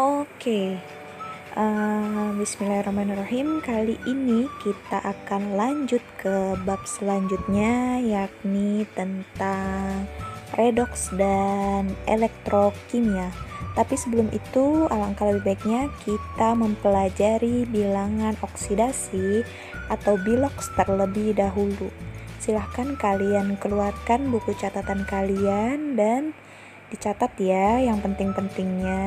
Oke, Bismillahirrahmanirrahim. Kali ini kita akan lanjut ke bab selanjutnya, yakni tentang redoks dan elektrokimia. Tapi sebelum itu, alangkah lebih baiknya kita mempelajari bilangan oksidasi atau biloks terlebih dahulu. Silahkan kalian keluarkan buku catatan kalian dan dicatat ya yang penting-pentingnya.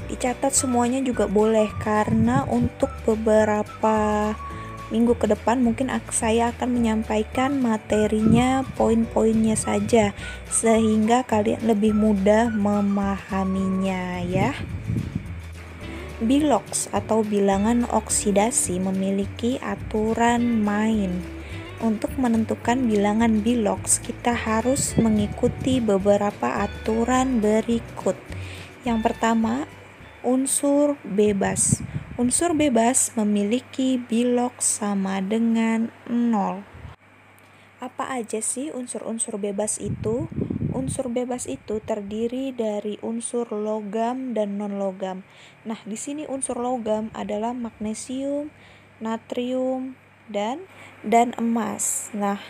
Dicatat semuanya juga boleh, karena untuk beberapa minggu ke depan mungkin saya akan menyampaikan materinya, poin-poinnya saja, sehingga kalian lebih mudah memahaminya ya. Biloks atau bilangan oksidasi memiliki aturan main. Untuk menentukan bilangan biloks, kita harus mengikuti beberapa aturan berikut. Yang pertama, unsur bebas. Unsur bebas memiliki biloks sama dengan 0. Apa aja sih unsur-unsur bebas itu? Unsur bebas itu terdiri dari unsur logam dan non-logam. Nah, di sini unsur logam adalah magnesium, natrium, dan emas. Nah,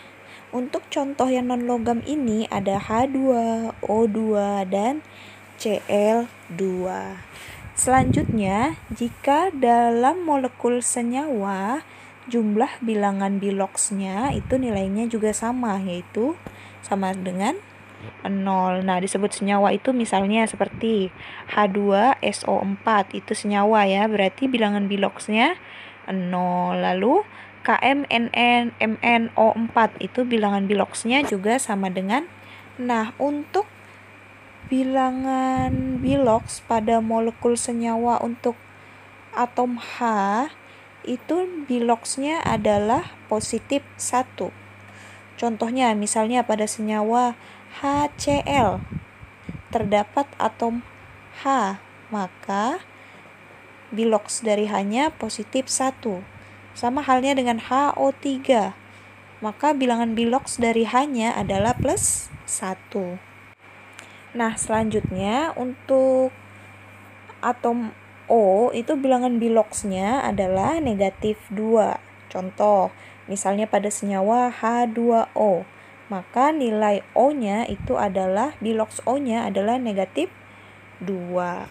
untuk contoh yang non-logam ini ada H2O2 dan Cl2. Selanjutnya, jika dalam molekul senyawa jumlah bilangan biloksnya itu nilainya juga sama, yaitu sama dengan 0. Nah, disebut senyawa itu misalnya seperti H2SO4, itu senyawa ya, berarti bilangan biloksnya 0. Lalu KMNNMNO4 itu bilangan biloksnya juga sama dengan. Nah, untuk bilangan biloks pada molekul senyawa untuk atom H itu biloksnya adalah positif 1. Contohnya misalnya pada senyawa HCl terdapat atom H, maka biloks dari H-nya positif 1. Sama halnya dengan HO3, maka bilangan biloks dari H-nya adalah plus 1. Nah, selanjutnya untuk atom O itu bilangan biloksnya adalah negatif 2. Contoh, misalnya pada senyawa H2O, maka nilai O-nya itu adalah, biloks O-nya adalah negatif 2.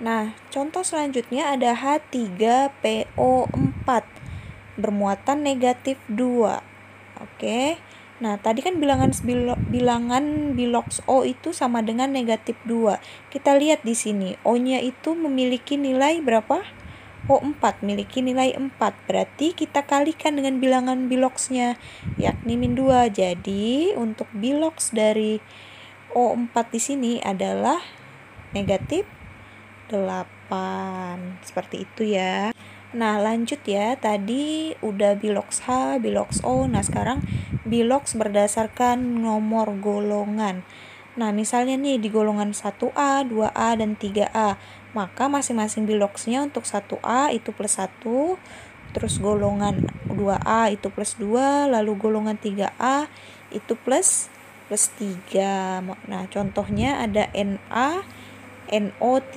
Nah, contoh selanjutnya ada H3PO4 bermuatan negatif 2. Oke. Nah, tadi kan bilangan biloks O itu sama dengan negatif 2. Kita lihat di sini, O-nya itu memiliki nilai berapa? O4 memiliki nilai 4. Berarti kita kalikan dengan bilangan biloksnya, yakni min 2. Jadi, untuk biloks dari O4 di sini adalah negatif 8. Seperti itu ya. Nah, lanjut ya. Tadi udah biloks H, biloks O. Nah, sekarang biloks berdasarkan nomor golongan. Nah, misalnya nih di golongan 1A, 2A, dan 3A. Maka masing-masing biloksnya untuk 1A itu plus 1, terus golongan 2A itu plus 2, lalu golongan 3A itu plus 3. Nah, contohnya ada Na, NO3.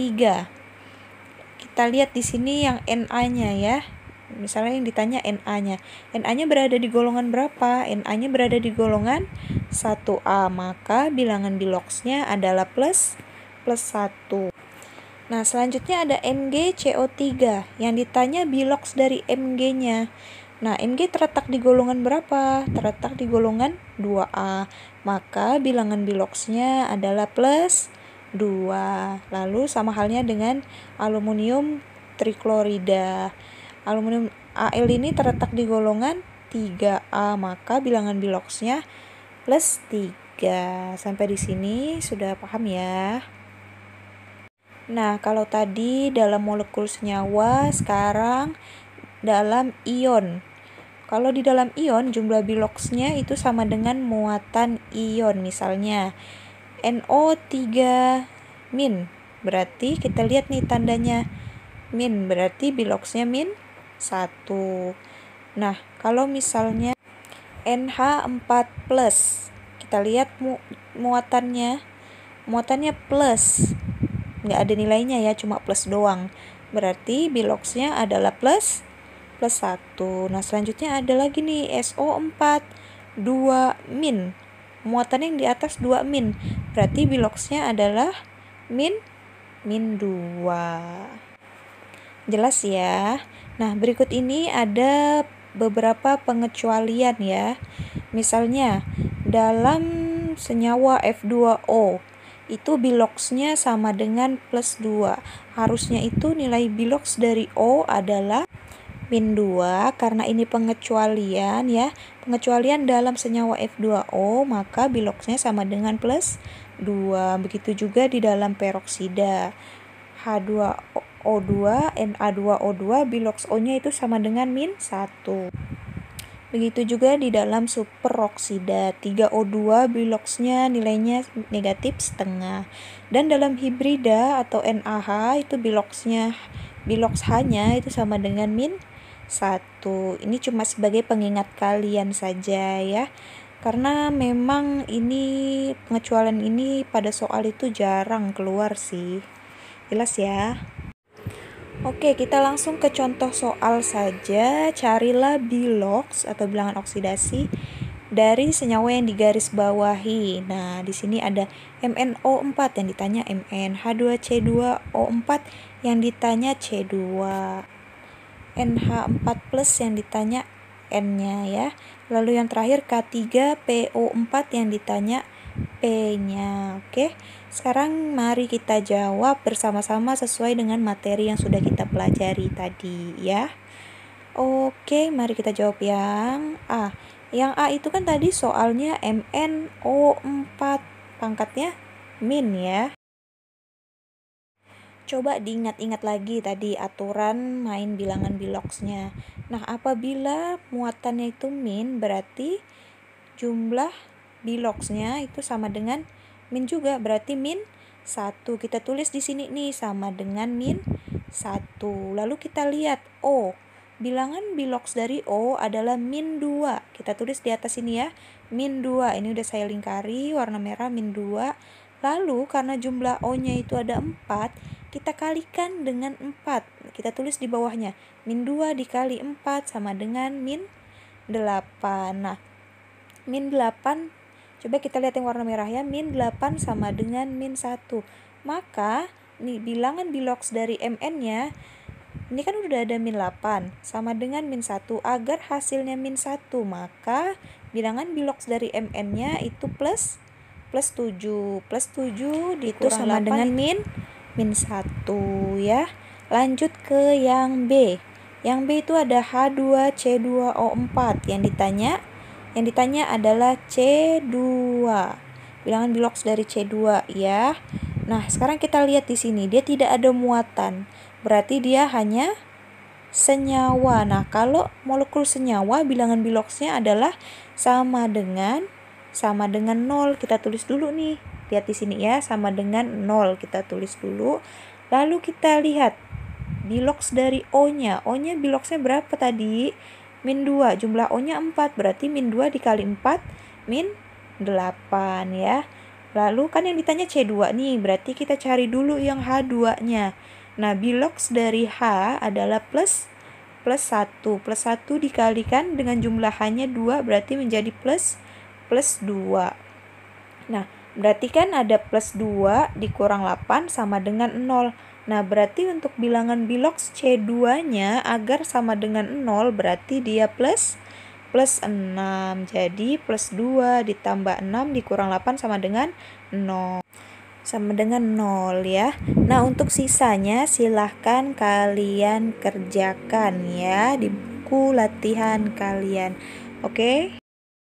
Kita lihat di sini yang Na-nya ya. Misalnya yang ditanya Na-nya. Na-nya berada di golongan berapa? Na-nya berada di golongan 1A, maka bilangan biloksnya adalah plus 1. Nah, selanjutnya ada MgCO3. Yang ditanya biloks dari Mg-nya. Nah, Mg terletak di golongan berapa? Terletak di golongan 2A, maka bilangan biloksnya adalah plus 2. Lalu sama halnya dengan aluminium triklorida. Aluminium Al ini terletak di golongan 3A, maka bilangan biloksnya plus 3. Sampai di sini sudah paham ya? Nah, kalau tadi dalam molekul senyawa, sekarang dalam ion. Kalau di dalam ion, jumlah biloksnya itu sama dengan muatan ion. Misalnya NO3-, berarti kita lihat nih tandanya min, berarti biloksnya min 1. Nah, kalau misalnya NH4+, kita lihat muatannya plus. nggak ada nilainya ya, cuma plus doang. Berarti biloxnya adalah plus 1. Nah, selanjutnya ada lagi nih SO4 2 min. Muatan yang di atas 2 min. Berarti biloxnya adalah min 2. Jelas ya? Nah, berikut ini ada beberapa pengecualian ya. Misalnya, dalam senyawa F2O itu biloxnya sama dengan plus 2. Harusnya itu nilai bilox dari O adalah min 2, karena ini pengecualian ya. Pengecualian dalam senyawa F2O, maka biloxnya sama dengan plus 2. Begitu juga di dalam peroksida. H2O2, Na2O2, bilox O-nya itu sama dengan min 1. Begitu juga di dalam superoksida, 3O2 biloxnya nilainya negatif setengah. Dan dalam hibrida atau NaH itu bilox H-nya itu sama dengan min 1. Ini cuma sebagai pengingat kalian saja ya. Karena memang ini pengecualian ini pada soal itu jarang keluar sih. Jelas ya? Oke, kita langsung ke contoh soal saja. Carilah bilox atau bilangan oksidasi dari senyawa yang digaris bawahi. Nah, di sini ada MnO4 yang ditanya Mn, H2C2O4 yang ditanya C2, NH4+ yang ditanya N-nya ya. Lalu yang terakhir K3PO4 yang ditanya P-nya. Oke. Sekarang mari kita jawab bersama-sama sesuai dengan materi yang sudah kita pelajari tadi ya. Oke, mari kita jawab yang A. Yang A itu kan tadi soalnya MnO4, pangkatnya min ya. Coba diingat-ingat lagi tadi aturan main bilangan biloxnya. Nah, apabila muatannya itu min, berarti jumlah biloxnya itu sama dengan min juga, berarti min 1. Kita tulis di sini nih sama dengan min 1. Lalu kita lihat O. Bilangan bilox dari O adalah min 2. Kita tulis di atas ini ya, min 2. Ini udah saya lingkari warna merah, min 2. Lalu karena jumlah O-nya itu ada 4, kita kalikan dengan 4. Kita tulis di bawahnya, min 2 dikali 4 sama dengan min 8. Nah, min 8, coba kita lihat yang warna merah ya, min 8 sama dengan min 1. Maka, nih bilangan bilox dari Mn-nya, ini kan udah ada min 8, sama dengan min 1. Agar hasilnya min 1, maka bilangan bilox dari Mn-nya itu plus 7. Plus 7 dikurang sama 8 dengan min 1 ya. Lanjut ke yang B. Yang B itu ada H2C2O4 yang ditanya adalah C2. Bilangan bilox dari C2 ya. Nah, sekarang kita lihat di sini dia tidak ada muatan. Berarti dia hanya senyawa. Nah, kalau molekul senyawa bilangan biloxnya adalah sama dengan 0. Kita tulis dulu nih. Lihat di sini ya, sama dengan 0 kita tulis dulu. Lalu kita lihat bilox dari O-nya. O-nya biloxnya berapa tadi? Min 2. Jumlah O-nya 4. Berarti min 2 dikali 4 min 8 ya. Lalu kan yang ditanya C2 nih. Berarti kita cari dulu yang H2-nya. Nah, bilox dari H adalah plus 1. Plus 1 dikalikan dengan jumlah H-nya 2. Berarti menjadi plus 2. Nah, berarti kan ada plus 2 dikurang 8 sama dengan 0. Nah, berarti untuk bilangan bilox C2-nya agar sama dengan 0, berarti dia plus 6. Jadi, plus 2 ditambah 6 dikurang 8 sama dengan 0. Sama dengan 0 ya. Nah, untuk sisanya silahkan kalian kerjakan ya di buku latihan kalian. Oke?